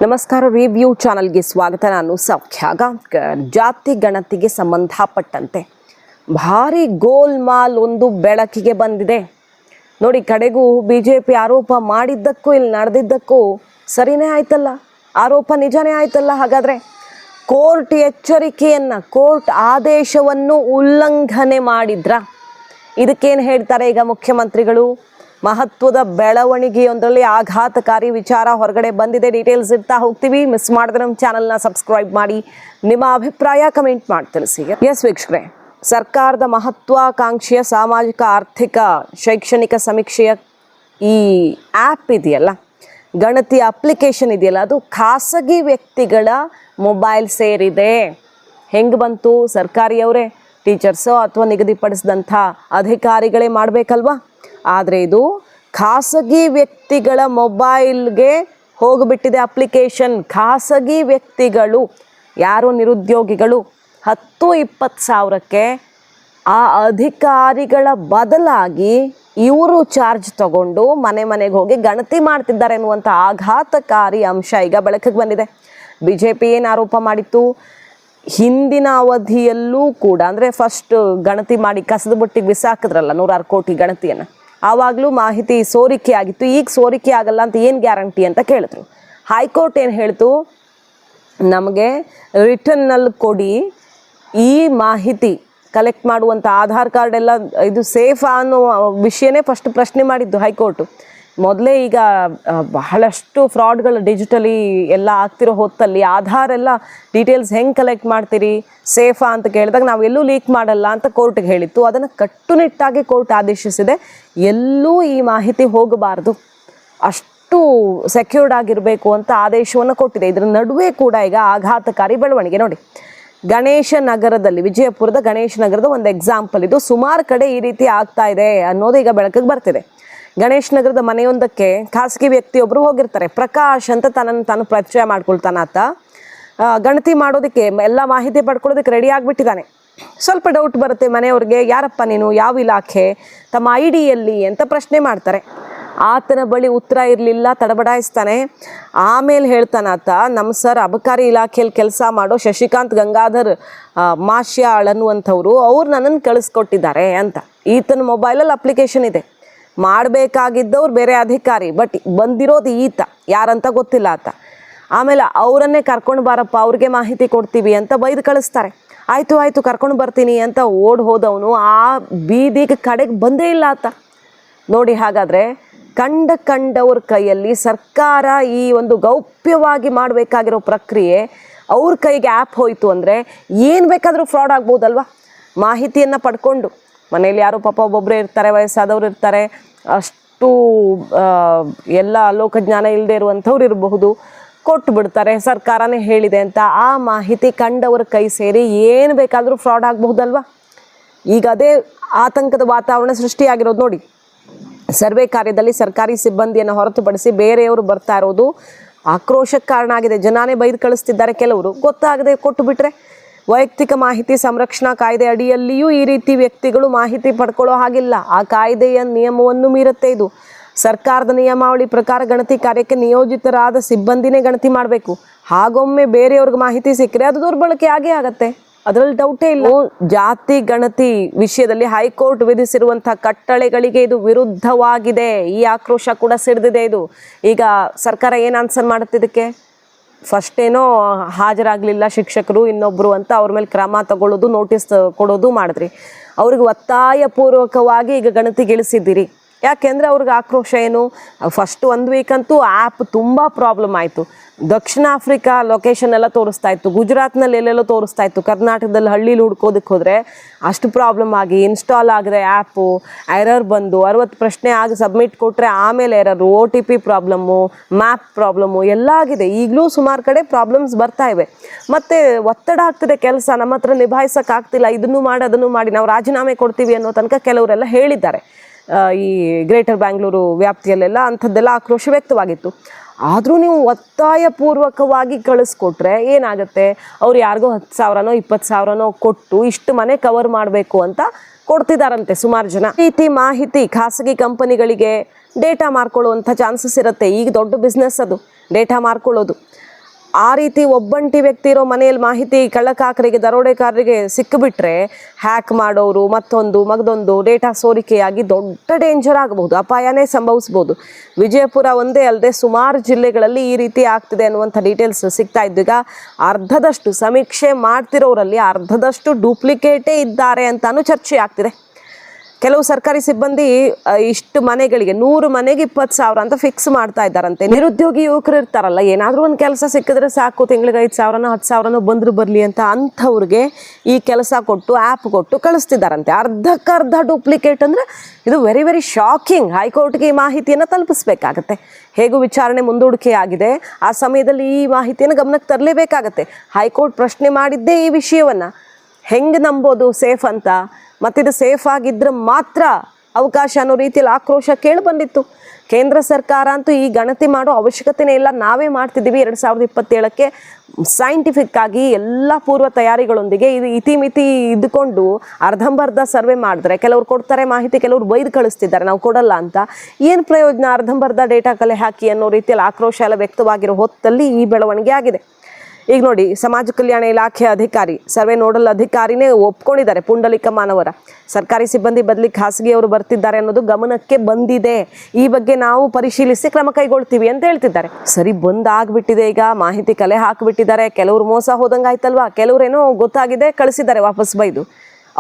ನಮಸ್ಕಾರ, ರಿವ್ಯೂ ಚಾನಲ್ಗೆ ಸ್ವಾಗತ. ನಾನು ಸೌಖ್ಯ ಗಾಂವ್ಕರ್. ಜಾತಿ ಗಣತಿಗೆ ಸಂಬಂಧಪಟ್ಟಂತೆ ಭಾರಿ ಗೋಲ್ಮಾಲ್ ಒಂದು ಬೆಳಕಿಗೆ ಬಂದಿದೆ ನೋಡಿ. ಕಡೆಗೂ BJP ಆರೋಪ ಮಾಡಿದ್ದಕ್ಕೂ ಇಲ್ಲಿ ನಡೆದಿದ್ದಕ್ಕೂ ಸರಿನೇ ಆಯ್ತಲ್ಲ, ಆರೋಪ ನಿಜನೇ ಆಯ್ತಲ್ಲ. ಹಾಗಾದರೆ ಕೋರ್ಟ್ ಎಚ್ಚರಿಕೆಯನ್ನು, ಕೋರ್ಟ್ ಆದೇಶವನ್ನು ಉಲ್ಲಂಘನೆ ಮಾಡಿದ್ರ? ಇದಕ್ಕೇನು ಹೇಳ್ತಾರೆ ಈಗ ಮುಖ್ಯಮಂತ್ರಿಗಳು? ಮಹತ್ವದ ಬೆಳವಣಿಗೆಯೊಂದರಲ್ಲಿ ಆಘಾತಕಾರಿ ವಿಚಾರ ಹೊರಗಡೆ ಬಂದಿದೆ. ಡೀಟೇಲ್ಸ್ ಇರ್ತಾ ಹೋಗ್ತೀವಿ. ಮಿಸ್ ಮಾಡಿದ್ರೆ ನಮ್ಮ ಚಾನಲ್ನ ಸಬ್ಸ್ಕ್ರೈಬ್ ಮಾಡಿ, ನಿಮ್ಮ ಅಭಿಪ್ರಾಯ ಕಮೆಂಟ್ ಮಾಡಿ ತಿಳಿಸಿ. ಎಸ್ ವೀಕ್ಷಕರೇ, ಸರ್ಕಾರದ ಮಹತ್ವಾಕಾಂಕ್ಷೆಯ ಸಾಮಾಜಿಕ ಆರ್ಥಿಕ ಶೈಕ್ಷಣಿಕ ಸಮೀಕ್ಷೆಯ ಈ ಆ್ಯಪ್ ಇದೆಯಲ್ಲ, ಗಣತಿ ಅಪ್ಲಿಕೇಶನ್ ಇದೆಯಲ್ಲ, ಅದು ಖಾಸಗಿ ವ್ಯಕ್ತಿಗಳ ಮೊಬೈಲ್ ಸೇರಿದೆ. ಹೆಂಗೆ ಬಂತು? ಸರ್ಕಾರಿಯವರೇ, ಟೀಚರ್ಸೋ ಅಥವಾ ನಿಗದಿಪಡಿಸಿದಂಥ ಅಧಿಕಾರಿಗಳೇ ಮಾಡಬೇಕಲ್ವಾ? ಆದರೆ ಇದು ಖಾಸಗಿ ವ್ಯಕ್ತಿಗಳ ಮೊಬೈಲ್ಗೆ ಹೋಗಿಬಿಟ್ಟಿದೆ ಅಪ್ಲಿಕೇಶನ್. ಖಾಸಗಿ ವ್ಯಕ್ತಿಗಳು, ಯಾರು ನಿರುದ್ಯೋಗಿಗಳು, 10-20 ಸಾವಿರಕ್ಕೆ ಆ ಅಧಿಕಾರಿಗಳ ಬದಲಾಗಿ ಇವರು ಚಾರ್ಜ್ ತಗೊಂಡು ಮನೆಗೆ ಹೋಗಿ ಗಣತಿ ಮಾಡ್ತಿದ್ದಾರೆ ಎನ್ನುವಂಥ ಆಘಾತಕಾರಿ ಅಂಶ ಈಗ ಬೆಳಕಿಗೆ ಬಂದಿದೆ. BJP ಏನು ಆರೋಪ ಮಾಡಿತ್ತು? ಹಿಂದಿನ ಅವಧಿಯಲ್ಲೂ ಕೂಡ, ಅಂದರೆ ಫಸ್ಟ್ ಗಣತಿ ಮಾಡಿ ಕಸದ ಬುಟ್ಟಿಗೆ ಬಿಸಾಕಿದ್ರಲ್ಲ 106 ಕೋಟಿ ಗಣತಿಯನ್ನು, ಆವಾಗಲೂ ಮಾಹಿತಿ ಸೋರಿಕೆ ಆಗಿತ್ತು. ಈಗ ಸೋರಿಕೆ ಆಗಲ್ಲ ಅಂತ ಏನು ಗ್ಯಾರಂಟಿ ಅಂತ ಕೇಳಿದ್ರು. ಹೈಕೋರ್ಟ್ ಏನು ಹೇಳ್ತು? ನಮಗೆ ರಿಟರ್ನಲ್ಲಿ ಕೊಡಿ, ಈ ಮಾಹಿತಿ ಕಲೆಕ್ಟ್ ಮಾಡುವಂಥ ಆಧಾರ್ ಕಾರ್ಡ್ ಎಲ್ಲ ಇದು ಸೇಫಾ ಅನ್ನೋ ವಿಷಯನೇ ಫಸ್ಟ್ ಪ್ರಶ್ನೆ ಮಾಡಿದ್ದು ಹೈಕೋರ್ಟು. ಮೊದಲೇ ಈಗ ಬಹಳಷ್ಟು ಫ್ರಾಡ್ಗಳು ಡಿಜಿಟಲಿ ಎಲ್ಲ ಆಗ್ತಿರೋ ಹೊತ್ತಲ್ಲಿ ಆಧಾರ್ ಎಲ್ಲ ಡೀಟೇಲ್ಸ್ ಹೆಂಗೆ ಕಲೆಕ್ಟ್ ಮಾಡ್ತೀರಿ, ಸೇಫಾ ಅಂತ ಕೇಳಿದಾಗ ನಾವೆಲ್ಲೂ ಲೀಕ್ ಮಾಡಲ್ಲ ಅಂತ ಕೋರ್ಟ್ಗೆ ಹೇಳಿತ್ತು. ಅದನ್ನು ಕಟ್ಟುನಿಟ್ಟಾಗಿ ಕೋರ್ಟ್ ಆದೇಶಿಸಿದೆ. ಎಲ್ಲೂ ಈ ಮಾಹಿತಿ ಹೋಗಬಾರ್ದು, ಅಷ್ಟು ಸೆಕ್ಯೂರ್ಡ್ ಆಗಿರಬೇಕು ಅಂತ ಆದೇಶವನ್ನು ಕೊಟ್ಟಿದೆ. ಇದರ ನಡುವೆ ಕೂಡ ಈಗ ಆಘಾತಕಾರಿ ಬೆಳವಣಿಗೆ ನೋಡಿ. ಗಣೇಶ ನಗರದಲ್ಲಿ, ವಿಜಯಪುರದ ಗಣೇಶ ನಗರದ ಒಂದು ಎಕ್ಸಾಂಪಲ್ ಇದು. ಸುಮಾರು ಕಡೆ ಈ ರೀತಿ ಆಗ್ತಾ ಇದೆ ಅನ್ನೋದು ಈಗ ಬೆಳಕಿಗೆ ಬರ್ತಿದೆ. ಗಣೇಶ್ ನಗರದ ಮನೆಯೊಂದಕ್ಕೆ ಖಾಸಗಿ ವ್ಯಕ್ತಿಯೊಬ್ಬರು ಹೋಗಿರ್ತಾರೆ. ಪ್ರಕಾಶ್ ಅಂತ ತನ್ನನ್ನು ತಾನು ಪರಿಚಯ ಮಾಡ್ಕೊಳ್ತಾನ. ಆತ ಗಣತಿ ಮಾಡೋದಕ್ಕೆ ಎಲ್ಲ ಮಾಹಿತಿ ಪಡ್ಕೊಳ್ಳೋದಕ್ಕೆ ರೆಡಿ ಆಗಿಬಿಟ್ಟಿದ್ದಾನೆ. ಸ್ವಲ್ಪ ಡೌಟ್ ಬರುತ್ತೆ ಮನೆಯವ್ರಿಗೆ, ಯಾರಪ್ಪ ನೀನು, ಯಾವ ಇಲಾಖೆ, ತಮ್ಮ ID ಎಲ್ಲಿ ಅಂತ ಪ್ರಶ್ನೆ ಮಾಡ್ತಾರೆ. ಆತನ ಬಳಿ ಉತ್ತರ ಇರಲಿಲ್ಲ, ತಡಬಡಾಯಿಸ್ತಾನೆ. ಆಮೇಲೆ ಹೇಳ್ತಾನೆ ಆತ, ನಮ್ಮ ಸರ್ ಅಬಕಾರಿ ಇಲಾಖೆಯಲ್ಲಿ ಕೆಲಸ ಮಾಡೋ ಶಶಿಕಾಂತ್ ಗಂಗಾಧರ್ ಮಾಶ್ಯಾಳ್ ಅನ್ನುವಂಥವ್ರು, ಅವ್ರು ನನ್ನನ್ನು ಕಳಿಸ್ಕೊಟ್ಟಿದ್ದಾರೆ ಅಂತ. ಈತನ ಮೊಬೈಲಲ್ಲಿ ಅಪ್ಲಿಕೇಶನ್ ಇದೆ. ಮಾಡಬೇಕಾಗಿದ್ದವ್ರು ಬೇರೆ ಅಧಿಕಾರಿ, ಬಟ್ ಬಂದಿರೋದು ಈತ, ಯಾರಂತ ಗೊತ್ತಿಲ್ಲ ಆತ. ಆಮೇಲೆ ಅವರನ್ನೇ ಕರ್ಕೊಂಡು ಬಾರಪ್ಪ, ಅವ್ರಿಗೆ ಮಾಹಿತಿ ಕೊಡ್ತೀವಿ ಅಂತ ಬೈದು ಕಳಿಸ್ತಾರೆ. ಆಯಿತು ಕರ್ಕೊಂಡು ಬರ್ತೀನಿ ಅಂತ ಓಡ್ ಹೋದವನು ಆ ಬೀದಿಗೆ ಕಡೆಗೆ ಬಂದೇ ಇಲ್ಲ ಆತ. ನೋಡಿ, ಹಾಗಾದರೆ ಕಂಡವ್ರ ಕೈಯಲ್ಲಿ ಸರ್ಕಾರ ಈ ಒಂದು ಗೌಪ್ಯವಾಗಿ ಮಾಡಬೇಕಾಗಿರೋ ಪ್ರಕ್ರಿಯೆ ಅವ್ರ ಕೈಗೆ ಆ್ಯಪ್ ಹೋಯಿತು ಅಂದರೆ ಏನು ಬೇಕಾದರೂ ಫ್ರಾಡ್ ಆಗ್ಬೋದಲ್ವ? ಮಾಹಿತಿಯನ್ನು ಪಡ್ಕೊಂಡು, ಮನೇಲಿ ಯಾರು ಪಾಪ ಒಬ್ಬೊಬ್ಬರೇ ಇರ್ತಾರೆ, ವಯಸ್ಸಾದವ್ರು ಇರ್ತಾರೆ, ಅಷ್ಟು ಎಲ್ಲ ಲೋಕಜ್ಞಾನ ಇಲ್ಲದೆ ಇರುವಂಥವ್ರು ಇರಬಹುದು, ಕೊಟ್ಟು ಬಿಡ್ತಾರೆ, ಸರ್ಕಾರನೇ ಹೇಳಿದೆ ಅಂತ. ಆ ಮಾಹಿತಿ ಕಂಡವ್ರ ಕೈ ಸೇರಿ ಏನು ಬೇಕಾದರೂ ಫ್ರಾಡ್ ಆಗಬಹುದಲ್ವ? ಈಗ ಅದೇ ಆತಂಕದ ವಾತಾವರಣ ಸೃಷ್ಟಿಯಾಗಿರೋದು ನೋಡಿ. ಸರ್ವೆ ಕಾರ್ಯದಲ್ಲಿ ಸರ್ಕಾರಿ ಸಿಬ್ಬಂದಿಯನ್ನು ಹೊರತುಪಡಿಸಿ ಬೇರೆಯವರು ಬರ್ತಾ ಇರೋದು ಆಕ್ರೋಶಕ್ಕೆ ಕಾರಣ ಆಗಿದೆ. ಜನಾನೇ ಬೈದು ಕಳಿಸ್ತಿದ್ದಾರೆ. ಕೆಲವರು ಗೊತ್ತಾಗದೆ ಕೊಟ್ಟು ಬಿಟ್ರೆ, ವೈಯಕ್ತಿಕ ಮಾಹಿತಿ ಸಂರಕ್ಷಣಾ ಕಾಯ್ದೆ ಅಡಿಯಲ್ಲಿಯೂ ಈ ರೀತಿ ವ್ಯಕ್ತಿಗಳು ಮಾಹಿತಿ ಪಡ್ಕೊಳ್ಳೋ ಹಾಗಿಲ್ಲ. ಆ ಕಾಯ್ದೆಯ ನಿಯಮವನ್ನು ಮೀರುತ್ತೆ ಇದು. ಸರ್ಕಾರದ ನಿಯಮಾವಳಿ ಪ್ರಕಾರ ಗಣತಿ ಕಾರ್ಯಕ್ಕೆ ನಿಯೋಜಿತರಾದ ಸಿಬ್ಬಂದಿನೇ ಗಣತಿ ಮಾಡಬೇಕು. ಹಾಗೊಮ್ಮೆ ಬೇರೆಯವ್ರಿಗೆ ಮಾಹಿತಿ ಸಿಕ್ಕರೆ ಅದು ದುರ್ಬಳಕೆ ಆಗೇ ಆಗತ್ತೆ, ಅದರಲ್ಲಿ ಡೌಟೇ ಇಲ್ಲ. ಜಾತಿ ಗಣತಿ ವಿಷಯದಲ್ಲಿ ಹೈಕೋರ್ಟ್ ವಿಧಿಸಿರುವಂಥ ಕಟ್ಟಳೆಗಳಿಗೆ ಇದು ವಿರುದ್ಧವಾಗಿದೆ. ಈ ಆಕ್ರೋಶ ಕೂಡ ಸಿಡಿದಿದೆ ಇದು. ಈಗ ಸರ್ಕಾರ ಏನು ಆನ್ಸರ್ ಮಾಡುತ್ತೆ ಇದಕ್ಕೆ? ಫಸ್ಟ್ ಏನೋ ಹಾಜರಾಗಲಿಲ್ಲ ಶಿಕ್ಷಕರು ಇನ್ನೊಬ್ಬರು ಅಂತ ಅವ್ರ ಮೇಲೆ ಕ್ರಮ ತಗೊಳ್ಳೋದು, ನೋಟಿಸ್ ಕೊಡೋದು ಮಾಡಿದ್ರಿ. ಅವ್ರಿಗೆ ಒತ್ತಾಯಪೂರ್ವಕವಾಗಿ ಈಗ ಗಣತಿಗಿಳಿಸಿದ್ದೀರಿ. ಯಾಕೆಂದರೆ ಅವ್ರಿಗೆ ಆಕ್ರೋಶ ಏನು? ಫಸ್ಟ್ 1 ವೀಕ್ ಅಂತೂ ಆ್ಯಪ್ ತುಂಬ ಪ್ರಾಬ್ಲಮ್ ಆಯಿತು. ದಕ್ಷಿಣ ಆಫ್ರಿಕಾ ಲೊಕೇಶನ್ ಎಲ್ಲ ತೋರಿಸ್ತಾ ಇತ್ತು, ಗುಜರಾತ್ನಲ್ಲಿ ಎಲ್ಲೆಲ್ಲೋ ತೋರಿಸ್ತಾ ಇತ್ತು, ಕರ್ನಾಟಕದಲ್ಲಿ ಹಳ್ಳೀಲಿ ಹುಡ್ಕೋದಕ್ಕೆ ಹೋದರೆ ಅಷ್ಟು ಪ್ರಾಬ್ಲಮ್ ಆಗಿ ಇನ್ಸ್ಟಾಲ್ ಆಗದೆ ಆ್ಯಪು ಎರರ್ ಬಂದು 60 ಪ್ರಶ್ನೆ ಆಗಿ ಸಬ್ಮಿಟ್ ಕೊಟ್ಟರೆ ಆಮೇಲೆ ಎರರು, OTP ಪ್ರಾಬ್ಲಮ್ಮು, ಮ್ಯಾಪ್ ಪ್ರಾಬ್ಲಮ್ಮು ಎಲ್ಲ ಆಗಿದೆ. ಈಗಲೂ ಸುಮಾರು ಕಡೆ ಪ್ರಾಬ್ಲಮ್ಸ್ ಬರ್ತಾ ಇವೆ. ಮತ್ತು ಒತ್ತಡ ಆಗ್ತಿದೆ, ಕೆಲಸ ನಮ್ಮ ಹತ್ರ ನಿಭಾಯಿಸೋಕ್ಕಾಗ್ತಿಲ್ಲ, ಇದನ್ನು ಮಾಡಿ ಅದನ್ನು ಮಾಡಿ ನಾವು ರಾಜೀನಾಮೆ ಕೊಡ್ತೀವಿ ಅನ್ನೋ ತನಕ ಕೆಲವರೆಲ್ಲ ಹೇಳಿದ್ದಾರೆ. ಈ ಗ್ರೇಟರ್ ಬ್ಯಾಂಗ್ಳೂರು ವ್ಯಾಪ್ತಿಯಲ್ಲೆಲ್ಲ ಅಂಥದ್ದೆಲ್ಲ ಆಕ್ರೋಶ ವ್ಯಕ್ತವಾಗಿತ್ತು. ಆದರೂ ನೀವು ಒತ್ತಾಯಪೂರ್ವಕವಾಗಿ ಕಳಿಸ್ಕೊಟ್ರೆ ಏನಾಗುತ್ತೆ? ಅವ್ರು ಯಾರಿಗೋ 10,000ನೋ 20,000ನೋ ಕೊಟ್ಟು ಇಷ್ಟು ಮನೆ ಕವರ್ ಮಾಡಬೇಕು ಅಂತ ಕೊಡ್ತಿದ್ದಾರಂತೆ ಸುಮಾರು ಜನ. ಈ ರೀತಿ ಮಾಹಿತಿ ಖಾಸಗಿ ಕಂಪನಿಗಳಿಗೆ ಡೇಟಾ ಮಾರ್ಕೊಳ್ಳುವಂಥ ಚಾನ್ಸಸ್ ಇರುತ್ತೆ. ಈಗ ದೊಡ್ಡ ಬಿಸ್ನೆಸ್ ಅದು ಡೇಟಾ ಮಾರ್ಕೊಳ್ಳೋದು. ಆ ರೀತಿ ಒಬ್ಬಂಟಿ ವ್ಯಕ್ತಿ ಇರೋ ಮನೆಯಲ್ಲಿ ಮಾಹಿತಿ ಕಳ್ಳಕಾಕರಿಗೆ ದರೋಡೆಕಾರರಿಗೆ ಸಿಕ್ಕಿಬಿಟ್ರೆ ಹ್ಯಾಕ್ ಮಾಡೋರು ಮಗದೊಂದು ಡೇಟಾ ಸೋರಿಕೆಯಾಗಿ ದೊಡ್ಡ ಡೇಂಜರ್ ಆಗಬಹುದು, ಅಪಾಯನೇ ಸಂಭವಿಸ್ಬೋದು. ವಿಜಯಪುರ ಒಂದೇ ಅಲ್ಲದೆ ಸುಮಾರು ಜಿಲ್ಲೆಗಳಲ್ಲಿ ಈ ರೀತಿ ಆಗ್ತಿದೆ ಅನ್ನುವಂಥ ಡೀಟೇಲ್ಸ್ ಸಿಗ್ತಾ ಇದ್ದು. ಈಗ ಅರ್ಧದಷ್ಟು ಸಮೀಕ್ಷೆ ಮಾಡ್ತಿರೋರಲ್ಲಿ ಅರ್ಧದಷ್ಟು ಡೂಪ್ಲಿಕೇಟೇ ಇದ್ದಾರೆ ಅಂತಾನು ಚರ್ಚೆ ಆಗ್ತಿದೆ. ಕೆಲವು ಸರ್ಕಾರಿ ಸಿಬ್ಬಂದಿ ಇಷ್ಟು ಮನೆಗಳಿಗೆ 100 ಮನೆಗೆ 20,000 ಅಂತ ಫಿಕ್ಸ್ ಮಾಡ್ತಾ ಇದ್ದಾರಂತೆ. ನಿರುದ್ಯೋಗಿ ಯುವಕರು ಇರ್ತಾರಲ್ಲ, ಏನಾದರೂ ಒಂದು ಕೆಲಸ ಸಿಕ್ಕಿದ್ರೆ ಸಾಕು, ತಿಂಗಳಿಗೆ 5,000 10,000 ಬಂದರೂ ಬರಲಿ ಅಂತ ಅಂಥವ್ರಿಗೆ ಈ ಕೆಲಸ ಕೊಟ್ಟು ಆ್ಯಪ್ ಕೊಟ್ಟು ಕಳಿಸ್ತಿದ್ದಾರಂತೆ. ಅರ್ಧಕ್ಕರ್ಧ ಡೂಪ್ಲಿಕೇಟ್ ಅಂದರೆ ಇದು ವೆರಿ ವೆರಿ ಶಾಕಿಂಗ್. ಹೈಕೋರ್ಟ್ಗೆ ಈ ಮಾಹಿತಿಯನ್ನು ತಲುಪಿಸ್ಬೇಕಾಗತ್ತೆ. ಹೇಗೂ ವಿಚಾರಣೆ ಮುಂದೂಡಿಕೆ ಆಗಿದೆ, ಆ ಸಮಯದಲ್ಲಿ ಈ ಮಾಹಿತಿಯನ್ನು ಗಮನಕ್ಕೆ ತರಲೇಬೇಕಾಗತ್ತೆ. ಹೈಕೋರ್ಟ್ ಪ್ರಶ್ನೆ ಮಾಡಿದ್ದೇ ಈ ವಿಷಯವನ್ನು, ಹೆಂಗೆ ನಂಬೋದು ಸೇಫ್ ಅಂತ, ಮತ್ತಿದು ಸೇಫ್ ಆಗಿದ್ರೆ ಮಾತ್ರ ಅವಕಾಶ ಅನ್ನೋ ರೀತಿಯಲ್ಲಿ ಆಕ್ರೋಶ ಕೇಳಿ ಬಂದಿತ್ತು. ಕೇಂದ್ರ ಸರ್ಕಾರ ಅಂತೂ ಈ ಗಣತಿ ಮಾಡೋ ಅವಶ್ಯಕತೆನೇ ಇಲ್ಲ, ನಾವೇ ಮಾಡ್ತಿದ್ದೀವಿ 2027ಕ್ಕೆ ಸೈಂಟಿಫಿಕ್ ಆಗಿ ಎಲ್ಲ ಪೂರ್ವ ತಯಾರಿಗಳೊಂದಿಗೆ ಇದು ಇತಿಮಿತಿ ಇದ್ದುಕೊಂಡು ಅರ್ಧಂಬರ್ಧ ಸರ್ವೆ ಮಾಡಿದ್ರೆ ಕೆಲವ್ರು ಕೊಡ್ತಾರೆ ಮಾಹಿತಿ, ಕೆಲವ್ರು ಬೈದು ಕಳಿಸ್ತಿದ್ದಾರೆ ನಾವು ಕೊಡಲ್ಲ ಅಂತ. ಏನು ಪ್ರಯೋಜನ ಅರ್ಧಂಬರ್ಧ ಡೇಟಾ ಕಲೆ ಹಾಕಿ ಅನ್ನೋ ರೀತಿಯಲ್ಲಿ ಆಕ್ರೋಶ ಎಲ್ಲ ವ್ಯಕ್ತವಾಗಿರೋ ಹೊತ್ತಲ್ಲಿ ಈ ಬೆಳವಣಿಗೆ ಆಗಿದೆ. ಈಗ ನೋಡಿ, ಸಮಾಜ ಕಲ್ಯಾಣ ಇಲಾಖೆ ಅಧಿಕಾರಿ, ಸರ್ವೆ ನೋಡಲ್ ಅಧಿಕಾರಿನೇ ಒಪ್ಕೊಂಡಿದ್ದಾರೆ ಪುಂಡಲಿಕ ಮಾನವರ. ಸರ್ಕಾರಿ ಸಿಬ್ಬಂದಿ ಬದಲಿ ಖಾಸಗಿಯವರು ಬರ್ತಿದ್ದಾರೆ ಅನ್ನೋದು ಗಮನಕ್ಕೆ ಬಂದಿದೆ, ಈ ಬಗ್ಗೆ ನಾವು ಪರಿಶೀಲಿಸಿ ಕ್ರಮ ಕೈಗೊಳ್ತೀವಿ ಅಂತ ಹೇಳ್ತಿದ್ದಾರೆ. ಸರಿ, ಬಂದಾಗ್ಬಿಟ್ಟಿದೆ, ಈಗ ಮಾಹಿತಿ ಕಲೆ ಹಾಕಿಬಿಟ್ಟಿದ್ದಾರೆ. ಕೆಲವರು ಮೋಸ ಹೋದಂಗೆ ಆಯ್ತಲ್ವಾ, ಕೆಲವ್ರೇನೋ ಗೊತ್ತಾಗಿದೆ ಕಳಿಸಿದ್ದಾರೆ ವಾಪಸ್ ಬೈದು.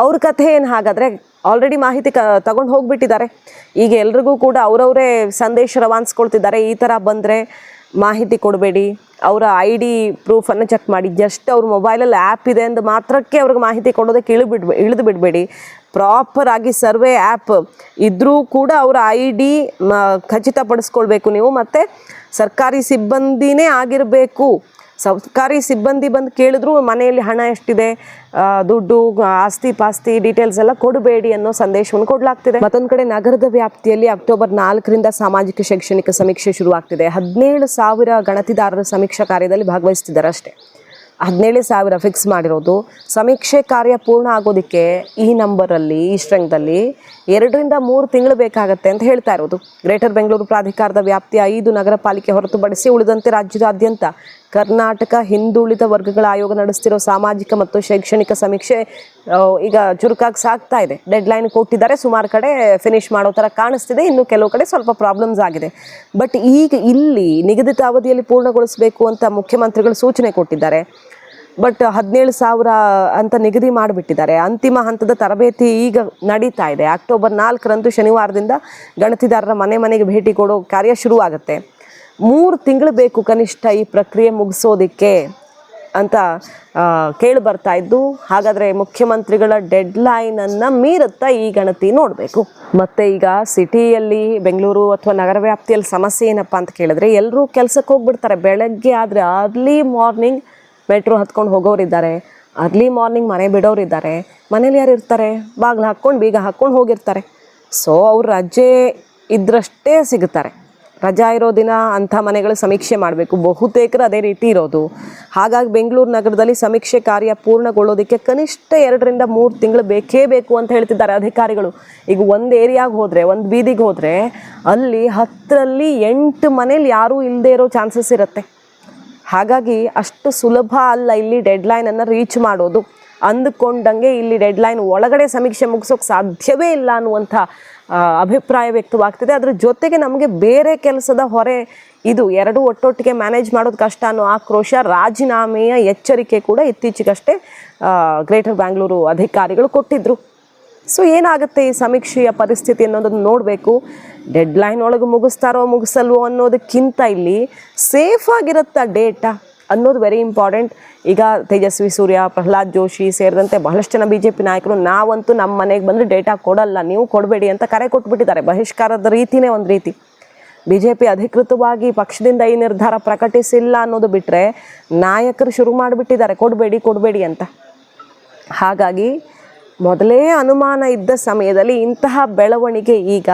ಅವ್ರ ಕಥೆ ಏನು ಹಾಗಾದರೆ? ಆಲ್ರೆಡಿ ಮಾಹಿತಿ ತಗೊಂಡು ಹೋಗ್ಬಿಟ್ಟಿದ್ದಾರೆ. ಈಗ ಎಲ್ರಿಗೂ ಕೂಡ ಅವರವರೇ ಸಂದೇಶ ರವಾನಿಸ್ಕೊಳ್ತಿದ್ದಾರೆ, ಈ ಥರ ಬಂದರೆ ಮಾಹಿತಿ ಕೊಡಬೇಡಿ, ಅವರ ID ಪ್ರೂಫನ್ನು ಚೆಕ್ ಮಾಡಿ, ಜಸ್ಟ್ ಅವ್ರ ಮೊಬೈಲಲ್ಲಿ ಆ್ಯಪ್ ಇದೆ ಅಂದ ಮಾತ್ರಕ್ಕೆ ಅವ್ರಿಗೆ ಮಾಹಿತಿ ಕೊಡೋದಕ್ಕೆ ಇಳಿದು ಬಿಡಬೇಡಿ. ಪ್ರಾಪರ್ ಆಗಿ ಸರ್ವೆ ಆ್ಯಪ್ ಇದ್ದರೂ ಕೂಡ ಅವರ ID ಖಚಿತಪಡಿಸ್ಕೊಳ್ಬೇಕು ನೀವು. ಮತ್ತು ಸರ್ಕಾರಿ ಸಿಬ್ಬಂದಿನೇ ಆಗಿರಬೇಕು. ಸರ್ಕಾರಿ ಸಿಬ್ಬಂದಿ ಬಂದು ಕೇಳಿದ್ರು ಮನೆಯಲ್ಲಿ ಹಣ ಎಷ್ಟಿದೆ, ದುಡ್ಡು, ಆಸ್ತಿ ಪಾಸ್ತಿ ಡೀಟೇಲ್ಸ್ ಎಲ್ಲ ಕೊಡಬೇಡಿ ಅನ್ನೋ ಸಂದೇಶವನ್ನು ಕೊಡಲಾಗ್ತಿದೆ. ಮತ್ತೊಂದು ಕಡೆ ನಗರದ ವ್ಯಾಪ್ತಿಯಲ್ಲಿ ಅಕ್ಟೋಬರ್ 4ರಿಂದ ಸಾಮಾಜಿಕ ಶೈಕ್ಷಣಿಕ ಸಮೀಕ್ಷೆ ಶುರುವಾಗ್ತಿದೆ. 17,000 ಗಣತಿದಾರರ ಸಮೀಕ್ಷಾ ಕಾರ್ಯದಲ್ಲಿ ಭಾಗವಹಿಸ್ತಿದ್ದಾರೆ ಅಷ್ಟೇ. 17,000 ಫಿಕ್ಸ್ ಮಾಡಿರೋದು. ಸಮೀಕ್ಷೆ ಕಾರ್ಯ ಪೂರ್ಣ ಆಗೋದಕ್ಕೆ ಈ ನಂಬರಲ್ಲಿ, ಈ ಸ್ಟ್ರೆಂಗ್ದಲ್ಲಿ 2 ರಿಂದ 3 ತಿಂಗಳು ಬೇಕಾಗತ್ತೆ ಅಂತ ಹೇಳ್ತಾ ಇರೋದು. ಗ್ರೇಟರ್ ಬೆಂಗಳೂರು ಪ್ರಾಧಿಕಾರದ ವ್ಯಾಪ್ತಿಯ 5 ನಗರ ಪಾಲಿಕೆ ಹೊರತುಪಡಿಸಿ ಉಳಿದಂತೆ ರಾಜ್ಯದಾದ್ಯಂತ ಕರ್ನಾಟಕ ಹಿಂದುಳಿದ ವರ್ಗಗಳ ಆಯೋಗ ನಡೆಸ್ತಿರೋ ಸಾಮಾಜಿಕ ಮತ್ತು ಶೈಕ್ಷಣಿಕ ಸಮೀಕ್ಷೆ ಈಗ ಚುರುಕಾಗಿ ಸಾಗ್ತಾ ಇದೆ. ಡೆಡ್ಲೈನ್ ಕೊಟ್ಟಿದ್ದಾರೆ, ಸುಮಾರು ಕಡೆ ಫಿನಿಶ್ ಮಾಡೋ ಥರ ಕಾಣಿಸ್ತಿದೆ, ಇನ್ನು ಕೆಲವು ಕಡೆ ಸ್ವಲ್ಪ ಪ್ರಾಬ್ಲಮ್ಸ್ ಆಗಿದೆ. ಬಟ್ ಈಗ ಇಲ್ಲಿ ನಿಗದಿತ ಅವಧಿಯಲ್ಲಿ ಪೂರ್ಣಗೊಳಿಸಬೇಕು ಅಂತ ಮುಖ್ಯಮಂತ್ರಿಗಳು ಸೂಚನೆ ಕೊಟ್ಟಿದ್ದಾರೆ. ಬಟ್ 17,000 ಅಂತ ನಿಗದಿ ಮಾಡಿಬಿಟ್ಟಿದ್ದಾರೆ. ಅಂತಿಮ ಹಂತದ ತರಬೇತಿ ಈಗ ನಡೀತಾ ಇದೆ. ಅಕ್ಟೋಬರ್ 4ರಂದು ಶನಿವಾರದಿಂದ ಗಣತಿದಾರರ ಮನೆಗೆ ಭೇಟಿ ಕೊಡೋ ಕಾರ್ಯ ಶುರುವಾಗುತ್ತೆ. 3 ತಿಂಗಳು ಬೇಕು ಕನಿಷ್ಠ ಈ ಪ್ರಕ್ರಿಯೆ ಮುಗಿಸೋದಕ್ಕೆ ಅಂತ ಕೇಳಿ ಬರ್ತಾ ಇದ್ದು. ಹಾಗಾದರೆ ಮುಖ್ಯಮಂತ್ರಿಗಳ ಡೆಡ್ಲೈನನ್ನು ಮೀರುತ್ತಾ ಈ ಗಣತಿ ನೋಡಬೇಕು. ಮತ್ತು ಈಗ ಸಿಟಿಯಲ್ಲಿ ಬೆಂಗಳೂರು ಅಥವಾ ನಗರ ವ್ಯಾಪ್ತಿಯಲ್ಲಿ ಸಮಸ್ಯೆ ಏನಪ್ಪ ಅಂತ ಕೇಳಿದ್ರೆ, ಎಲ್ಲರೂ ಕೆಲಸಕ್ಕೆ ಹೋಗ್ಬಿಡ್ತಾರೆ. ಬೆಳಗ್ಗೆ ಆದರೆ ಅರ್ಲಿ ಮಾರ್ನಿಂಗ್ ಮೆಟ್ರೋ ಹತ್ಕೊಂಡು ಹೋಗೋರಿದ್ದಾರೆ, ಅರ್ಲಿ ಮಾರ್ನಿಂಗ್ ಮನೆ ಬಿಡೋರಿದ್ದಾರೆ. ಮನೇಲಿ ಯಾರು ಇರ್ತಾರೆ? ಬಾಗಿಲು ಹಾಕ್ಕೊಂಡು ಬೀಗ ಹಾಕ್ಕೊಂಡು ಹೋಗಿರ್ತಾರೆ. ಸೊ ಅವ್ರು ರಜೆ ಇದ್ರಷ್ಟೇ ಸಿಗುತ್ತಾರೆ. ರಜಾ ಇರೋ ದಿನ ಅಂಥ ಮನೆಗಳು ಸಮೀಕ್ಷೆ ಮಾಡಬೇಕು. ಬಹುತೇಕರು ಅದೇ ರೀತಿ ಇರೋದು. ಹಾಗಾಗಿ ಬೆಂಗಳೂರು ನಗರದಲ್ಲಿ ಸಮೀಕ್ಷೆ ಕಾರ್ಯ ಪೂರ್ಣಗೊಳ್ಳೋದಕ್ಕೆ ಕನಿಷ್ಠ 2 ರಿಂದ 3 ತಿಂಗಳು ಬೇಕೇ ಬೇಕು ಅಂತ ಹೇಳ್ತಿದ್ದಾರೆ ಅಧಿಕಾರಿಗಳು. ಈಗ ಒಂದು ಏರಿಯಾಗೆ ಹೋದರೆ, ಒಂದು ಬೀದಿಗೆ ಹೋದರೆ ಅಲ್ಲಿ 10ರಲ್ಲಿ 8 ಮನೇಲಿ ಯಾರೂ ಇಲ್ಲದೆ ಇರೋ ಚಾನ್ಸಸ್ ಇರುತ್ತೆ. ಹಾಗಾಗಿ ಅಷ್ಟು ಸುಲಭ ಅಲ್ಲ ಇಲ್ಲಿ ಡೆಡ್ಲೈನನ್ನು ರೀಚ್ ಮಾಡೋದು. ಅಂದುಕೊಂಡಂಗೆ ಇಲ್ಲಿ ಡೆಡ್ಲೈನ್ ಒಳಗಡೆ ಸಮೀಕ್ಷೆ ಮುಗಿಸೋಕೆ ಸಾಧ್ಯವೇ ಇಲ್ಲ ಅನ್ನುವಂಥ ಅಭಿಪ್ರಾಯ ವ್ಯಕ್ತವಾಗ್ತಿದೆ. ಅದ್ರ ಜೊತೆಗೆ ನಮಗೆ ಬೇರೆ ಕೆಲಸದ ಹೊರೆ, ಇದು ಎರಡೂ ಒಟ್ಟೊಟ್ಟಿಗೆ ಮ್ಯಾನೇಜ್ ಮಾಡೋದು ಕಷ್ಟ ಅನ್ನೋ ಆಕ್ರೋಶ, ರಾಜೀನಾಮೆಯ ಎಚ್ಚರಿಕೆ ಕೂಡ ಇತ್ತೀಚೆಗಷ್ಟೇ ಗ್ರೇಟರ್ ಬ್ಯಾಂಗ್ಳೂರು ಅಧಿಕಾರಿಗಳು ಕೊಟ್ಟಿದ್ದರು. ಸೊ ಏನಾಗುತ್ತೆ ಈ ಸಮೀಕ್ಷೆಯ ಪರಿಸ್ಥಿತಿ ಅನ್ನೋದನ್ನು ನೋಡಬೇಕು. ಡೆಡ್ಲೈನ್ ಒಳಗೆ ಮುಗಿಸ್ತಾರೋ ಮುಗಿಸಲ್ವೋ ಅನ್ನೋದಕ್ಕಿಂತ ಇಲ್ಲಿ ಸೇಫ್ ಆಗಿರುತ್ತಾ ಡೇಟಾ ಅನ್ನೋದು ವೆರಿ ಇಂಪಾರ್ಟೆಂಟ್. ಈಗ ತೇಜಸ್ವಿ ಸೂರ್ಯ, ಪ್ರಹ್ಲಾದ್ ಜೋಶಿ ಸೇರಿದಂತೆ ಬಹಳಷ್ಟು ಜನ BJP ನಾಯಕರು ನಾವಂತೂ ನಮ್ಮ ಮನೆಗೆ ಬಂದರೆ ಡೇಟಾ ಕೊಡಲ್ಲ, ನೀವು ಕೊಡಬೇಡಿ ಅಂತ ಕರೆ ಕೊಟ್ಬಿಟ್ಟಿದ್ದಾರೆ. ಬಹಿಷ್ಕಾರದ ರೀತಿಯೇ ಒಂದು ರೀತಿ. BJP ಅಧಿಕೃತವಾಗಿ ಪಕ್ಷದಿಂದ ಈ ನಿರ್ಧಾರ ಪ್ರಕಟಿಸಿಲ್ಲ ಅನ್ನೋದು ಬಿಟ್ಟರೆ ನಾಯಕರು ಶುರು ಮಾಡಿಬಿಟ್ಟಿದ್ದಾರೆ ಕೊಡಬೇಡಿ ಅಂತ. ಹಾಗಾಗಿ ಮೊದಲೇ ಅನುಮಾನ ಇದ್ದ ಸಮಯದಲ್ಲಿ ಇಂತಹ ಬೆಳವಣಿಗೆ ಈಗ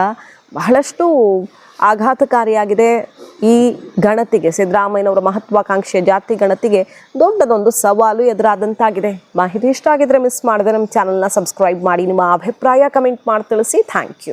ಬಹಳಷ್ಟು ಆಘಾತಕಾರಿಯಾಗಿದೆ. ಈ ಗಣತಿಗೆ, ಸಿದ್ದರಾಮಯ್ಯನವರ ಮಹತ್ವಾಕಾಂಕ್ಷೆಯ ಜಾತಿ ಗಣತಿಗೆ ದೊಡ್ಡದೊಂದು ಸವಾಲು ಎದುರಾದಂತಾಗಿದೆ. ಮಾಹಿತಿ ಇಷ್ಟ ಆಗಿದ್ರೆ ಮಿಸ್ ಮಾಡದೆ ನಮ್ಮ ಚಾನಲ್ನ ಸಬ್ಸ್ಕ್ರೈಬ್ ಮಾಡಿ. ನಿಮ್ಮ ಅಭಿಪ್ರಾಯ ಕಮೆಂಟ್ ಮಾಡಿ ತಿಳಿಸಿ. Thank you.